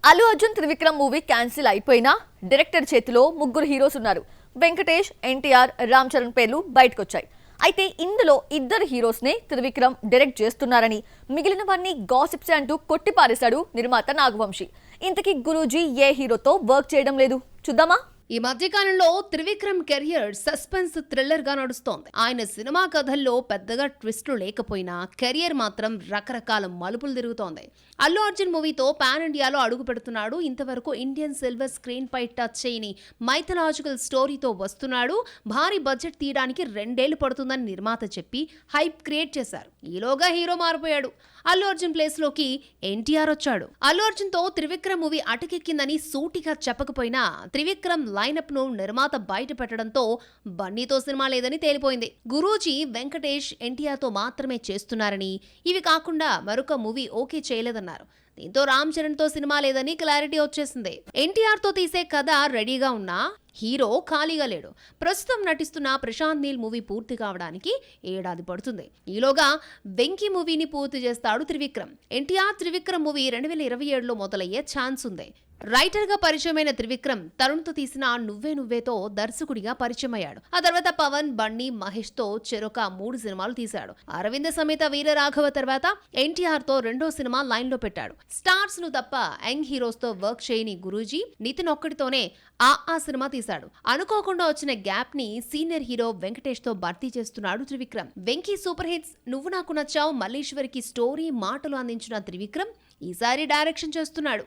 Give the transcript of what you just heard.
Allu Arjun Trivikram movie cancel అయిపోయినా director చేతిలో ముగ్గురు హీరోస్ ఉన్నారు. వెంకటేష్, ఎన్టీఆర్, రామ్ చరణ్ పేర్లు బయటకొచ్చాయి. అయితే ఇందులో ఇద్దరు హీరోస్ నే త్రివిక్రమ్ డైరెక్ట్ చేస్తున్నారని, మిగిలినవన్నీ గాసిప్స్ అంటూ కొట్టిపారేశాడు నిర్మాత నాగవంశి. ఇంతకీ గురూజీ ఏ హీరోతో వర్క్ చేయడం లేదు, చూద్దామా? ఈ మధ్యకాలంలో త్రివిక్రమ్ కెరియర్ సస్పెన్స్ థ్రిల్లర్ గా నడుస్తోంది. ఆయన సినిమా కథల్లో పెద్దగా ట్విస్టులు లేకపోయినా కెరియర్ మాత్రం రకరకాల మలుపులు తిరుగుతోంది. అల్లు అర్జున్ మూవీతో పాన్ ఇండియాలో అడుగు పెడుతున్నాడు. ఇంతవరకు ఇండియన్ సిల్వర్ స్క్రీన్ పై టచ్ చేయని మైథలాజికల్ స్టోరీతో వస్తున్నాడు. భారీ బడ్జెట్ తీయడానికి 2 ఏళ్లు పడుతుందని నిర్మాత చెప్పి హైప్ క్రియేట్ చేశారు. ఈలోగా హీరో మారిపోయాడు. అల్లు అర్జున్ ప్లేస్ లోకి ఎన్టీఆర్ వచ్చాడు. అల్లు అర్జున్ తో త్రివిక్రమ్ మూవీ అటకెక్కిందని సూటిగా చెప్పకపోయినా త్రివిక్రమ్ లైనప్ ను నిర్మాత బయట పెట్టడంతో బన్నీతో సినిమా లేదని తేలిపోయింది. గురూజీ, వెంకటేష్, ఎన్టీఆర్ తో మాత్రమే చేస్తున్నారని, ఇవి కాకుండా మరొక మూవీ ఓకే చేయలేదన్నారు. దీంతో రామ్ చరణ్ తో సినిమా లేదని క్లారిటీ వచ్చేసింది. ఎన్టీఆర్ తో తీసే కథ రెడీగా ఉన్నా హీరో ఖాళీగా లేడు. ప్రస్తుతం నటిస్తున్న ప్రశాంత్ నీల్ మూవీ పూర్తి కావడానికి 1 ఏడాది పడుతుంది. ఈలోగా వెంకీ మూవీని పూర్తి చేస్తాడు త్రివిక్రమ్. ఎన్టీఆర్ త్రివిక్రమ్ మూవీ 2027లో మొదలయ్యే ఛాన్స్ ఉంది. రైటర్ గా పరిచయమైన త్రివిక్రమ్ తరుణ్ తో తీసిన నువ్వే నువ్వేతో దర్శకుడిగా పరిచయం అయ్యాడు. ఆ తర్వాత పవన్, బన్నీ, మహేష్ తో చెరొక 3 సినిమాలు తీశాడు. అరవింద సమేత వీరరాఘవ తర్వాత ఎన్టీఆర్ తో 2వ సినిమా లైన్ లో పెట్టాడు. స్టార్స్ ను తప్ప యంగ్ హీరోస్ తో వర్క్ చేయని గురూజీ నితిన్ ఒక్కడితోనే ఆ సినిమా తీశాడు. అనుకోకుండా వచ్చిన గ్యాప్ ని సీనియర్ హీరో వెంకటేష్ తో భర్తీ చేస్తున్నాడు త్రివిక్రమ్. వెంకీ సూపర్ హిట్స్ నువ్వు నాకు నచ్చావు, మల్లేశ్వరికి స్టోరీ, మాటలు అందించిన త్రివిక్రమ్ ఈసారి డైరెక్షన్ చేస్తున్నాడు.